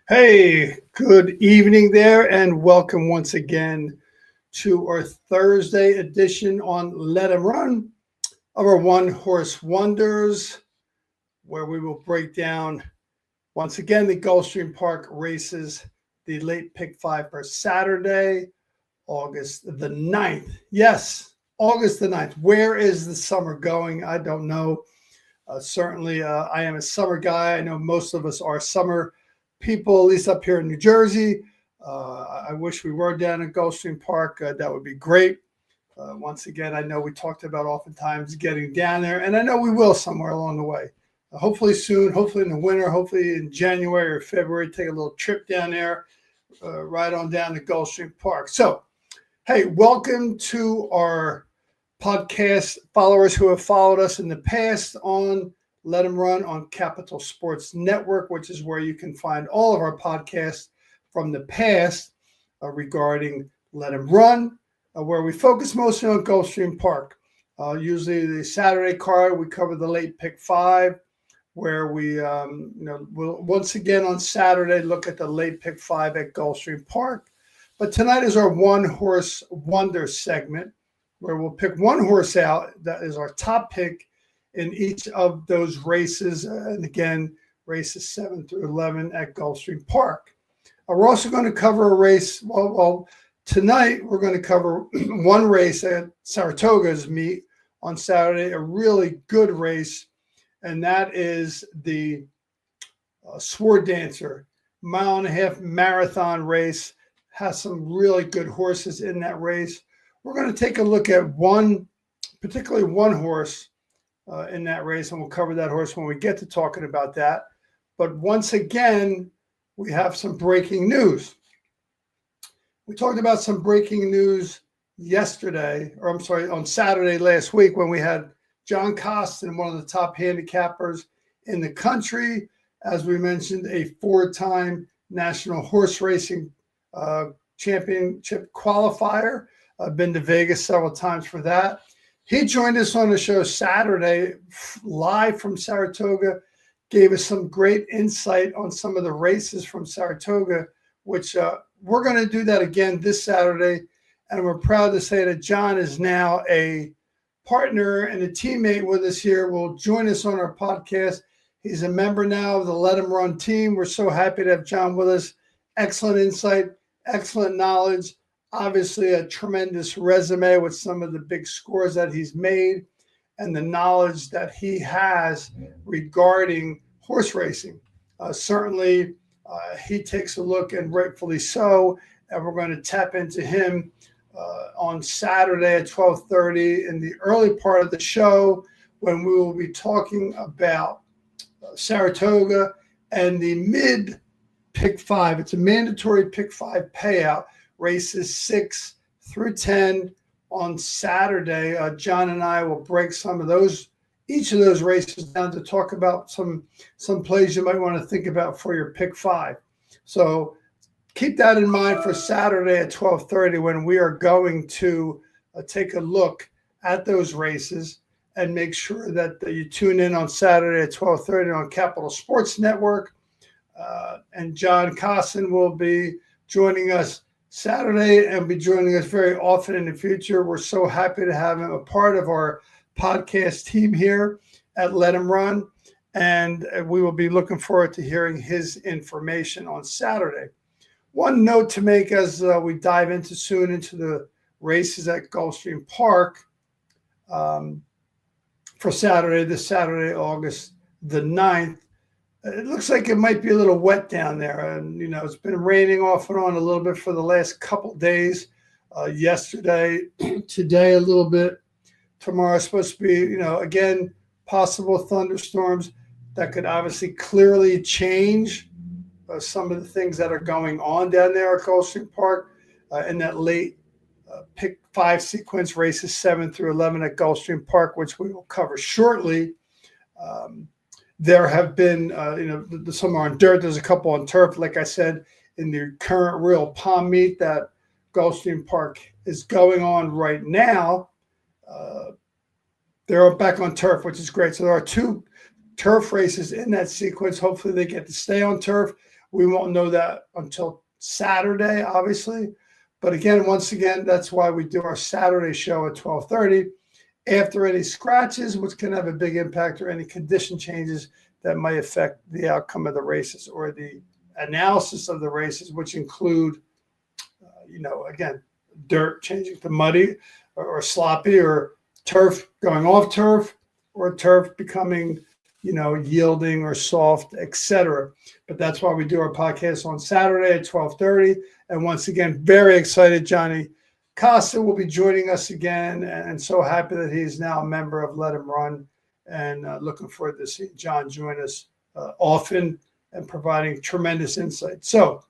Hey, good evening there, and welcome once again to our Thursday edition on Let 'em Run of our One Horse Wonders, where we will break down once again the Gulfstream Park races, the late pick five for Saturday, August the 9th. Yes, August the 9th. Where is the summer going? I don't know. Certainly, I am a summer guy. I know most of us are summer people, at least up here in New Jersey. I wish we were down in Gulfstream Park. That would be great. Once again, I know we talked about oftentimes getting down there, and I know we will somewhere along the way. Hopefully soon, hopefully in the winter, hopefully in January or February, take a little trip down there, right on down to Gulfstream Park. So, hey, welcome to our podcast followers who have followed us in the past on Let 'em Run on Capital Sports Network, which is where you can find all of our podcasts from the past regarding Let 'em Run, where we focus mostly on Gulfstream Park. Usually the Saturday card, we cover the late pick five, where we'll once again on Saturday look at the late pick five at Gulfstream Park. But tonight is our One Horse Wonder segment, where we'll pick one horse out that is our top pick in each of those races. And again, races 7 through 11 at Gulfstream Park. We're also going to cover a race. Well, tonight we're going to cover one race at Saratoga's meet on Saturday, a really good race, and that is the Sword Dancer mile-and-a-half marathon race. Has some really good horses in that race. We're going to take a look at particularly one horse in that race, and we'll cover that horse when we get to talking about that. But once again, we have some breaking news. We talked about some breaking news on Saturday last week when we had John Costin, one of the top handicappers in the country, as we mentioned, a four-time national horse racing championship qualifier. I've been to Vegas several times for that. He joined us on the show Saturday, live from Saratoga, gave us some great insight on some of the races from Saratoga, which we're going to do that again this Saturday. And we're proud to say that John is now a partner and a teammate with us here, will join us on our podcast. He's a member now of the Let 'em Run team. We're so happy to have John with us. Excellent insight, excellent knowledge. Obviously, a tremendous resume with some of the big scores that he's made and the knowledge that he has regarding horse racing. Certainly, he takes a look, and rightfully so, and we're going to tap into him on Saturday at 12:30 in the early part of the show, when we will be talking about Saratoga and the mid pick five. It's a mandatory pick five payout. Races 6 through 10 on Saturday. John and I will break each of those races down to talk about some plays you might want to think about for your pick five. So keep that in mind for Saturday at 12:30, when we are going to take a look at those races, and make sure that you tune in on Saturday at 12:30 on Capital Sports Network. And John Costin will be joining us Saturday and be joining us very often in the future. We're so happy to have him a part of our podcast team here at Let 'em Run, and we will be looking forward to hearing his information on Saturday. One note to make as we dive into the races at Gulfstream Park for this Saturday, August the 9th. It looks like it might be a little wet down there. And, it's been raining off and on a little bit for the last couple of days. Yesterday, today a little bit. Tomorrow is supposed to be, again, possible thunderstorms that could obviously clearly change some of the things that are going on down there at Gulfstream Park in that late pick five sequence, races 7 through 11 at Gulfstream Park, which we will cover shortly. There have been, some are on dirt. There's a couple on turf. Like I said, in the current Real Palm meet that Gulfstream Park is going on right now, they're back on turf, which is great. So there are two turf races in that sequence. Hopefully they get to stay on turf. We won't know that until Saturday, obviously. But again, once again, that's why we do our Saturday show at 12:30. After any scratches, which can have a big impact, or any condition changes that might affect the outcome of the races or the analysis of the races, which include, again, dirt changing to muddy or sloppy, or turf going off turf, or turf becoming, yielding or soft, etc. But that's why we do our podcast on Saturday at 12:30. And once again, very excited. Johnny Costa will be joining us again, and so happy that he's now a member of Let Him Run, and looking forward to seeing John join us often and providing tremendous insight. So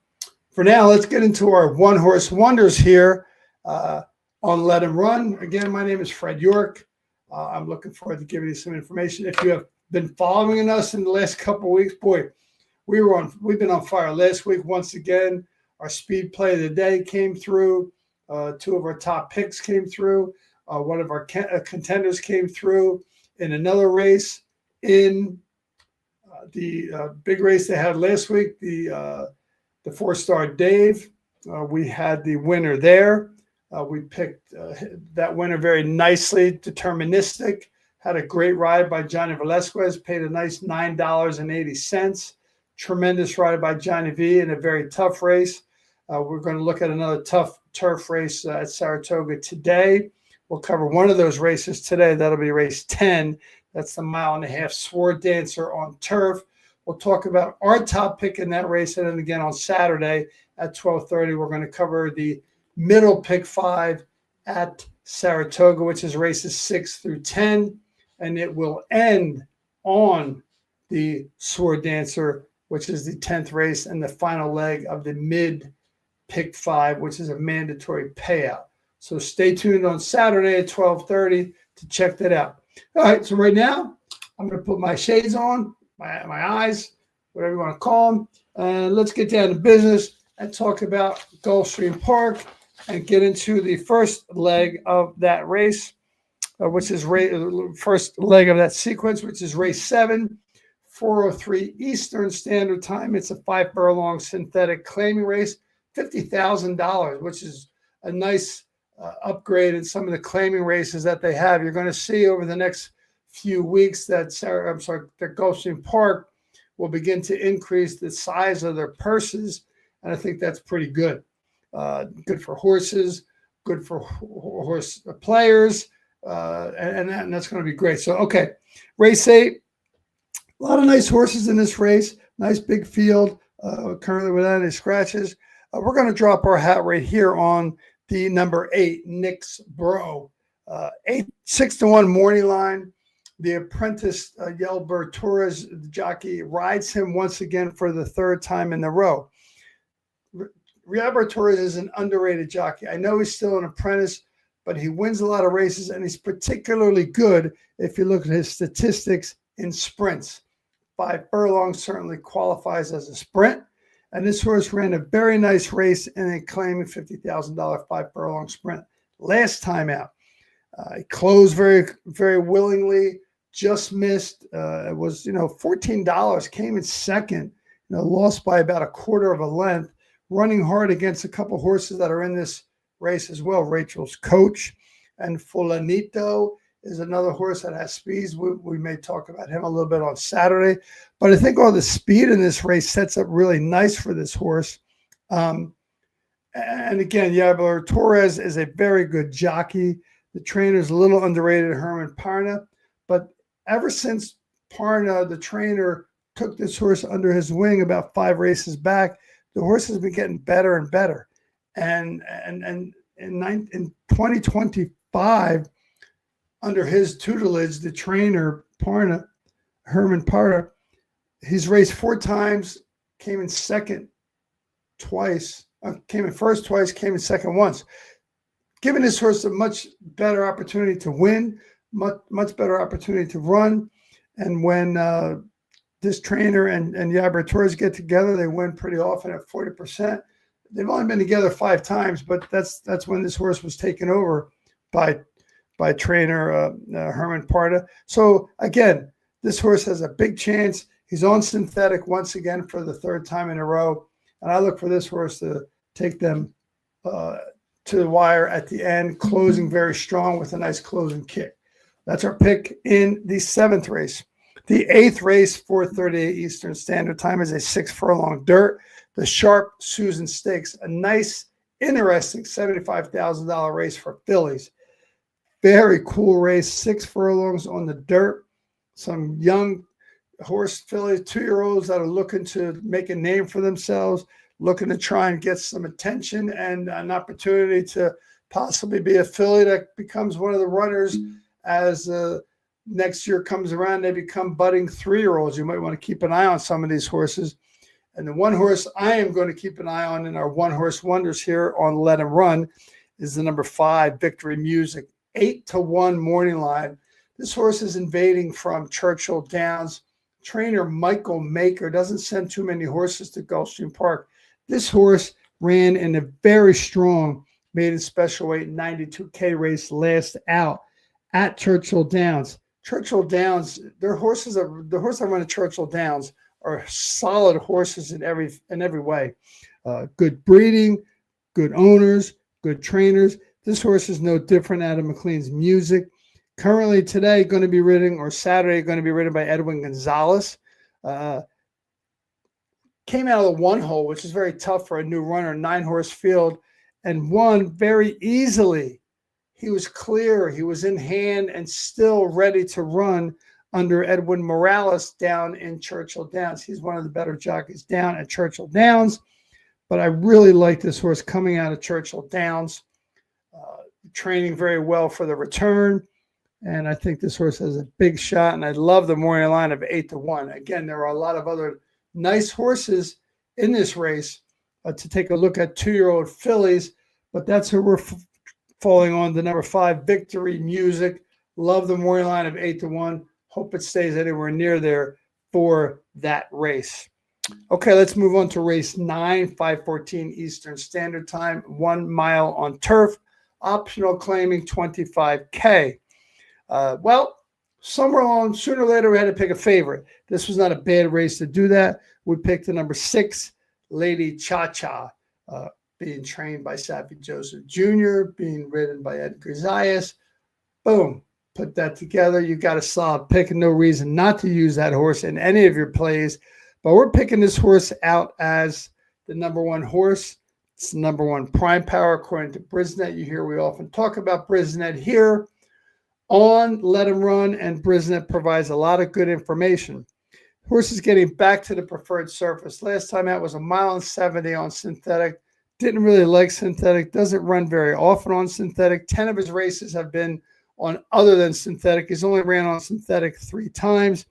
for now, let's get into our One Horse Wonders here on Let Him Run. Again, my name is Fred York. I'm looking forward to giving you some information. If you have been following us in the last couple of weeks, boy, we've been on fire. Last week, once again, our speed play of the day came through. Two of our top picks came through. One of our contenders came through in another race. In the big race they had last week, the 4-star Dave, we had the winner there. We picked that winner very nicely, deterministic. Had a great ride by Johnny Velasquez, paid a nice $9.80. Tremendous ride by Johnny V in a very tough race. We're going to look at another tough turf race at Saratoga today. We'll cover one of those races today. That'll be race 10. That's the 1.5 mile sword dancer on turf. We'll talk about our top pick in that race. And then again on Saturday at 12:30, we're going to cover the middle pick 5 at Saratoga, which is races 6 through 10. And it will end on the sword dancer, which is the 10th race and the final leg of the mid pick 5, which is a mandatory payout. So stay tuned on Saturday at 12:30 to check that out. All right, so right now I'm going to put my shades on, my eyes, whatever you want to call them, and let's get down to business and talk about Gulfstream Park and get into the first leg of that race, which is first leg of that sequence, which is race 7, 4:03 Eastern Standard Time. It's a 5-furlong synthetic claiming race, $50,000, which is a nice upgrade in some of the claiming races that they have. You're going to see over the next few weeks that that Gulfstream Park will begin to increase the size of their purses, and I think that's pretty good. Good for horses, good for horse players, and that's going to be great. So, okay, race 8. A lot of nice horses in this race. Nice big field, currently without any scratches. We're going to drop our hat right here on the number 8, Nick's Bro. 6-1 morning line. The apprentice Yelber Torres, the jockey, rides him once again for the 3rd time in a row. Yelber Torres is an underrated jockey. I know he's still an apprentice, but he wins a lot of races, and he's particularly good if you look at his statistics in sprints. 5 furlongs certainly qualifies as a sprint. And this horse ran a very nice race in a claiming $50,000 5-furlong sprint last time out. He closed very, very willingly, just missed. It was, $14, came in second, lost by about 1/4 of a length, running hard against a couple horses that are in this race as well. Rachel's Coach and Fulanito is another horse that has speeds. We may talk about him a little bit on Saturday, but I think all the speed in this race sets up really nice for this horse. And again, Yabler Torres is a very good jockey. The trainer is a little underrated, Herman Parna, but ever since Parna, the trainer, took this horse under his wing about 5 races back, the horse has been getting better and better. And in 2025, under his tutelage, the trainer, Herman Parna, he's raced 4 times, came in second twice, came in first twice, came in second once. Giving this horse a much better opportunity to win, much better opportunity to run. And when this trainer and Yabra Torres get together, they win pretty often at 40%. They've only been together 5 times, but that's when this horse was taken over by trainer Herman Parda. So again, this horse has a big chance. He's on synthetic once again for the third time in a row. And I look for this horse to take them to the wire at the end, closing very strong with a nice closing kick. That's our pick in the 7th race. The 8th race, 4:38 Eastern Standard Time, is a 6 furlong dirt. The Sharp Susan Stakes, a nice, interesting $75,000 race for fillies. Very cool race, 6 furlongs on the dirt. Some young horse fillies, 2-year-olds that are looking to make a name for themselves, looking to try and get some attention and an opportunity to possibly be a filly that becomes one of the runners as next year comes around. They become budding 3-year-olds. You might want to keep an eye on some of these horses. And the one horse I am going to keep an eye on in our One Horse Wonders here on Let 'Em Run is the number 5, Victory Music, 8-1 morning line. This horse is invading from Churchill Downs. Trainer Michael Maker doesn't send too many horses to Gulfstream Park. This horse ran in a very strong maiden special weight 92K race last out at Churchill Downs. Churchill Downs, the horses that run at Churchill Downs are solid horses in every way. Good breeding, good owners, good trainers. This horse is no different out of McLean's Music. Currently today going to be ridden, or Saturday going to be ridden by Edwin Gonzalez. Came out of the 1 hole, which is very tough for a new runner, 9-horse field, and won very easily. He was clear, he was in hand and still ready to run under Edwin Morales down in Churchill Downs. He's one of the better jockeys down at Churchill Downs, but I really like this horse coming out of Churchill Downs, training very well for the return. And I think this horse has a big shot, and I love the morning line of 8-1. Again, there are a lot of other nice horses in this race to take a look at, 2-year-old fillies, but that's who we're falling on, the number 5, Victory Music. Love the morning line of 8-1. Hope it stays anywhere near there for that race. Okay, let's move on to race 9, 5:14 Eastern Standard Time, 1 mile on turf, optional claiming 25K. Well, somewhere along, sooner or later, we had to pick a favorite. This was not a bad race to do that. We picked the number 6, Lady Cha-Cha, being trained by Sappy Joseph Jr., being ridden by Edgar Zayas. Boom, put that together. You got a solid pick, and no reason not to use that horse in any of your plays. But we're picking this horse out as the number 1 horse. It's the number 1 prime power, according to Brisnet. You hear we often talk about Brisnet here on Let 'Em Run, and Brisnet provides a lot of good information. Horse is getting back to the preferred surface. Last time out was 1.70 miles on synthetic. Didn't really like synthetic. Doesn't run very often on synthetic. 10 of his races have been on other than synthetic. He's only ran on synthetic 3 times.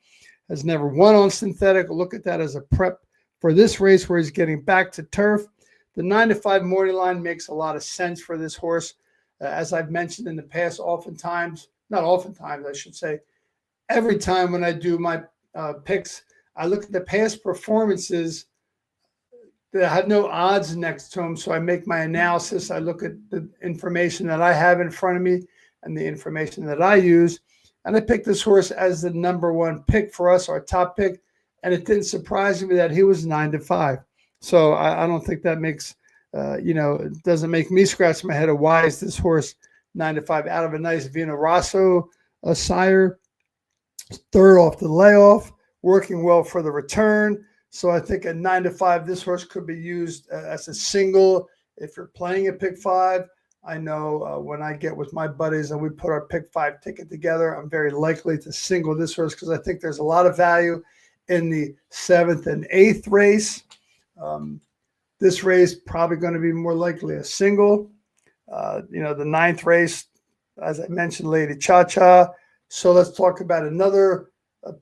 Has never won on synthetic. Look at that as a prep for this race where he's getting back to turf. The 9-5 morning line makes a lot of sense for this horse. As I've mentioned in the past, not oftentimes, I should say, every time when I do my picks, I look at the past performances that have no odds next to them. So I make my analysis. I look at the information that I have in front of me and the information that I use. And I picked this horse as the number 1 pick for us, our top pick. And it didn't surprise me that he was 9-5. So I don't think that makes, it doesn't make me scratch my head of why is this horse 9-5 out of a nice Vino Rosso sire. 3rd off the layoff, working well for the return. So I think at 9-5, this horse could be used as a single. If you're playing a pick 5, I know when I get with my buddies and we put our pick 5 ticket together, I'm very likely to single this horse because I think there's a lot of value in the 7th and 8th race. This race probably going to be more likely a single. The 9th race, as I mentioned, Lady Cha-Cha. So let's talk about another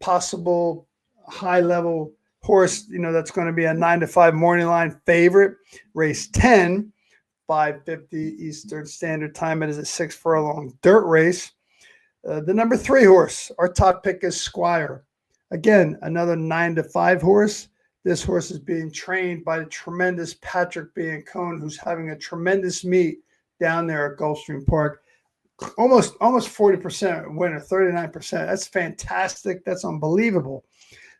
possible high-level horse, that's going to be a 9-5 morning line favorite. Race 10, 5:50 Eastern Standard Time. It is a 6-furlong dirt race. The number 3 horse, our top pick is Squire. Again, another 9-5 horse. This horse is being trained by the tremendous Patrick Biancone, who's having a tremendous meet down there at Gulfstream Park. Almost 40% winner, 39%. That's fantastic. That's unbelievable.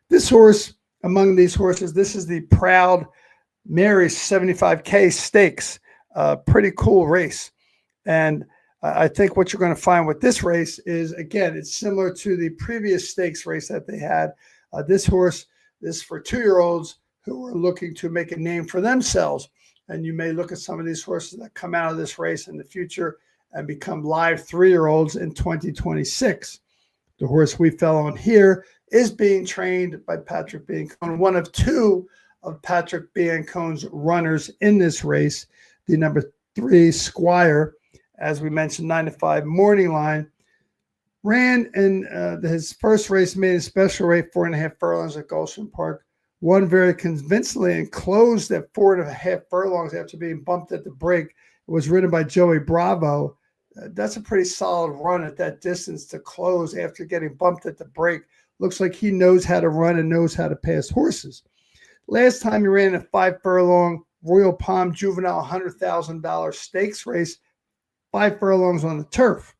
This horse, among these horses, this is the Proud Mary 75K Stakes. Pretty cool race. And I think what you're going to find with this race is, again, it's similar to the previous stakes race that they had. This horse is for 2-year-olds who are looking to make a name for themselves. And you may look at some of these horses that come out of this race in the future and become live 3-year-olds in 2026. The horse we fell on here is being trained by Patrick Biancone, one of 2 of Patrick Biancone's runners in this race. The number 3 Squire, as we mentioned, 9-5 morning line, ran in his first race, made a special rate 4.5 furlongs at Gulfstream Park, won very convincingly and closed at 4.5 furlongs after being bumped at the break. It was ridden by Joey Bravo. That's a pretty solid run at that distance to close after getting bumped at the break. Looks like he knows how to run and knows how to pass horses. Last time he ran a 5 furlong Royal Palm Juvenile $100,000 stakes race, 5 furlongs on the turf.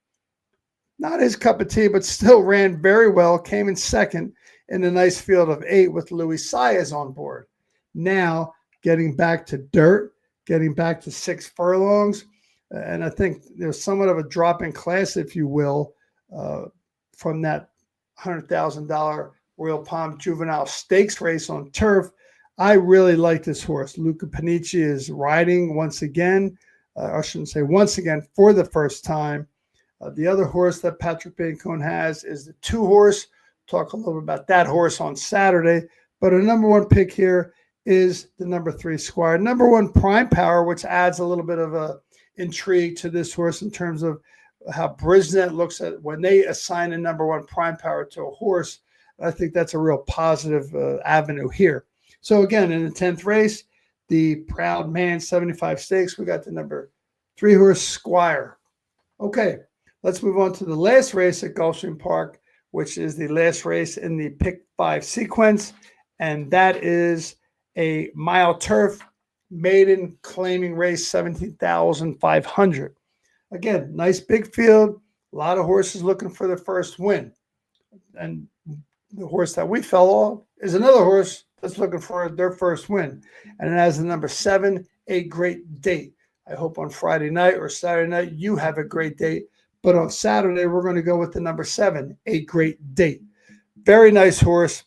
Not his cup of tea, but still ran very well, came in second in a nice field of 8 with Louis Saez on board. Now getting back to dirt, getting back to 6 furlongs, and I think there's somewhat of a drop in class, if you will, from that $100,000 Royal Palm Juvenile Stakes race on turf. I really like this horse. Luca Panici is riding once again. I shouldn't say once again, for the first time. The other horse that Patrick Biancone has is the 2 horse. Talk a little bit about that horse on Saturday. But a number 1 pick here is the number 3 Squire. Number 1 Prime Power, which adds a little bit of a intrigue to this horse in terms of how Brisnet looks at when they assign a number 1 Prime Power to a horse. I think that's a real positive avenue here. So again, in the 10th race, the Proud Man 75 Stakes, we got the number 3 horse Squire. Okay, let's move on to the last race at Gulfstream Park, which is the last race in the pick 5 sequence, and that is a mile turf maiden claiming race, 17,500. Again, nice big field, a lot of horses looking for their first win. And the horse that we fell on is another horse that's looking for their first win. And it has the number 7, A Great Date. I hope on Friday night or Saturday night you have a great date. But on Saturday, we're going to go with the number 7, A Great Date. Very nice horse,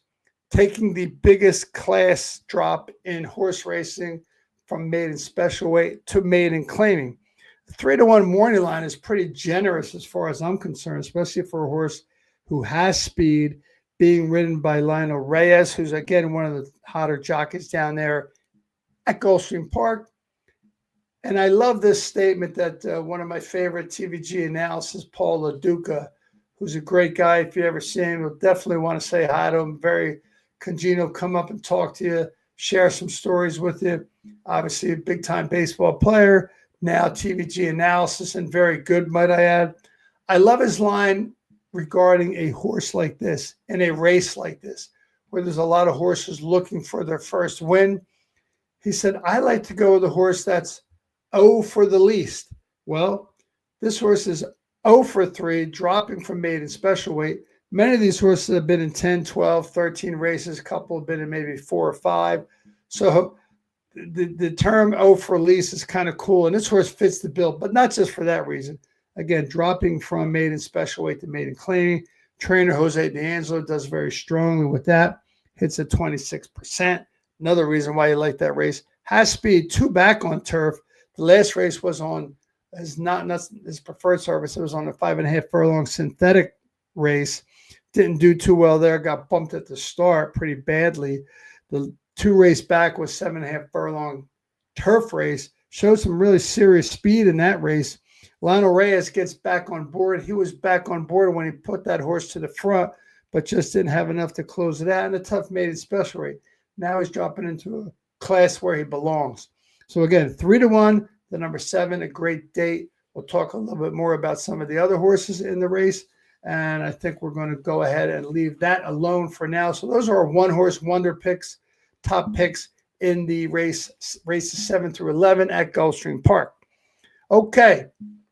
taking the biggest class drop in horse racing from maiden special weight to maiden claiming. 3-1 morning line is pretty generous as far as I'm concerned, especially for a horse who has speed, being ridden by Lionel Reyes, who's, again, one of the hotter jockeys down there at Gulfstream Park. And I love this statement that one of my favorite TVG analysis, Paul LaDuca, who's a great guy. If you ever see him, you'll definitely want to say hi to him. Very congenial, come up and talk to you, share some stories with you. Obviously, a big-time baseball player, now TVG analysis, and very good, might I add. I love his line regarding a horse like this in a race like this, where there's a lot of horses looking for their first win. He said, I like to go with a horse that's 0 for the least. Well, this horse is 0 for 3, dropping from maiden special weight. Many of these horses have been in 10, 12, 13 races. A couple have been in maybe 4 or 5. So the term 0 for least is kind of cool. And this horse fits the bill, but not just for that reason. Again, dropping from maiden special weight to maiden claiming. Trainer Jose D'Angelo does very strongly with that. Hits at 26%. Another reason why you like that race. Has speed, 2 back on turf. The last race was on not his preferred service. It was on a 5.5 furlong synthetic race. Didn't do too well there. Got bumped at the start pretty badly. The 2 race back was 7.5 furlong turf race. Showed some really serious speed in that race. Lionel Reyes gets back on board. He was back on board when he put that horse to the front, but just didn't have enough to close it out. And a tough maiden special rate. Now he's dropping into a class where he belongs. So again, 3-1, the number 7, A Great Date. We'll talk a little bit more about some of the other horses in the race. And I think we're going to go ahead and leave that alone for now. So those are our 1-horse wonder picks, top picks in the races 7 through 11 at Gulfstream Park. Okay,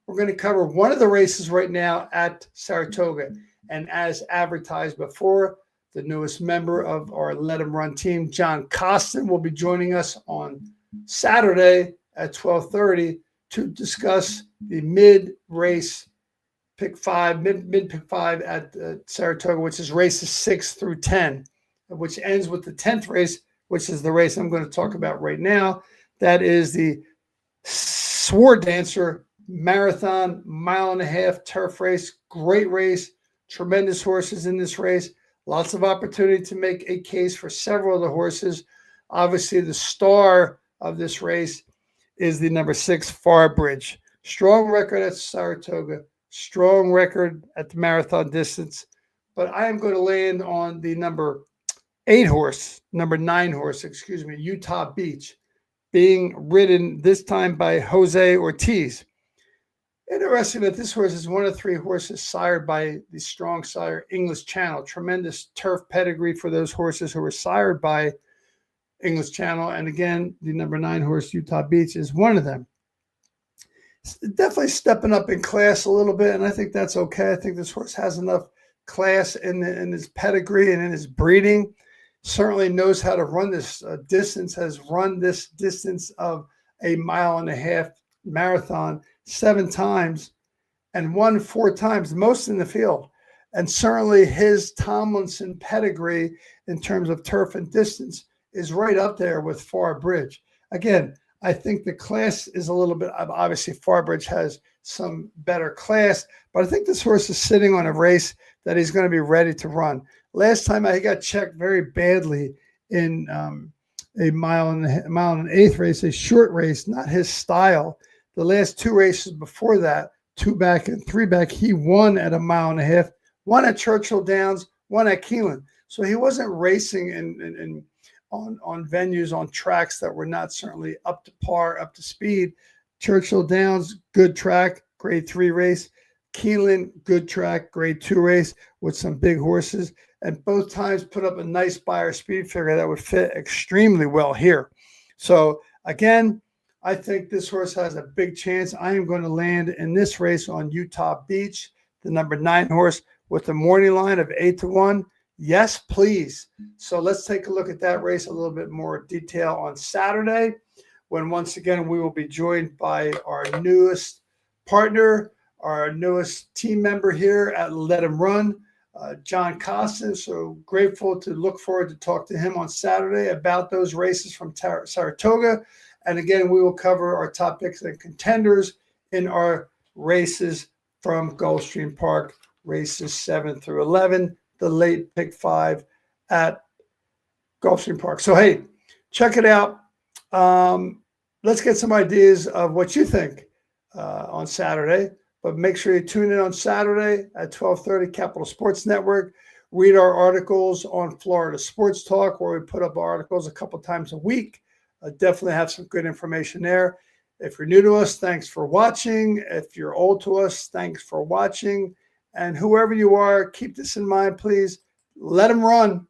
we're going to cover one of the races right now at Saratoga. And as advertised before, the newest member of our Let 'em Run team, John Costin, will be joining us on Saturday at 12:30 to discuss the mid-race pick five, mid pick five at Saratoga, which is races 6 through 10, which ends with the 10th race, which is the race I'm going to talk about right now. That is the Sword Dancer Marathon 1.5-mile turf race. Great race, tremendous horses in this race. Lots of opportunity to make a case for several of the horses. Obviously, the star of this race is the number 6 Farbridge. Strong record at Saratoga, strong record at the marathon distance. But I am going to land on the number 9 horse, Utah Beach, being ridden this time by Jose Ortiz. Interesting that this horse is one of 3 horses sired by the strong sire English Channel. Tremendous turf pedigree for those horses who were sired by English Channel. And again, the number 9 horse, Utah Beach, is one of them. Definitely stepping up in class a little bit, and I think that's okay. I think this horse has enough class in his pedigree and in his breeding. Certainly knows how to run this distance, has run this distance of a 1.5-mile marathon 7 times and won 4 times, most in the field. And certainly his Tomlinson pedigree in terms of turf and distance is right up there with Farbridge. Again, I think the class is a little bit, obviously Farbridge has some better class, but I think this horse is sitting on a race that he's going to be ready to run. Last time he got checked very badly in a 1.125 race, a short race, not his style. The last 2 races before that, 2 back and 3 back, he won at a 1.5 miles, one at Churchill Downs, one at Keeneland. So he wasn't racing on venues, on tracks that were not certainly up to par, up to speed. Churchill Downs, good track, grade 3 race. Keeneland, good track, grade 2 race with some big horses. And both times put up a nice Beyer speed figure that would fit extremely well here. So again, I think this horse has a big chance. I am going to land in this race on Utah Beach, the number 9 horse, with the morning line of 8-1. Yes, please. So let's take a look at that race a little bit more detail on Saturday, when once again we will be joined by our newest partner, our newest team member here at Let 'em Run, John Costin. So grateful to look forward to talk to him on Saturday about those races from Saratoga. And again, we will cover our top picks and contenders in our races from Gulfstream Park, races 7 through 11, the late pick 5 at Gulfstream Park. So, hey, check it out. Let's get some ideas of what you think on Saturday. But make sure you tune in on Saturday at 12:30, Capital Sports Network. Read our articles on Florida Sports Talk, where we put up articles a couple times a week. Definitely have some good information there. If you're new to us, thanks for watching. If you're old to us, thanks for watching. And whoever you are, keep this in mind, please. Let 'em run.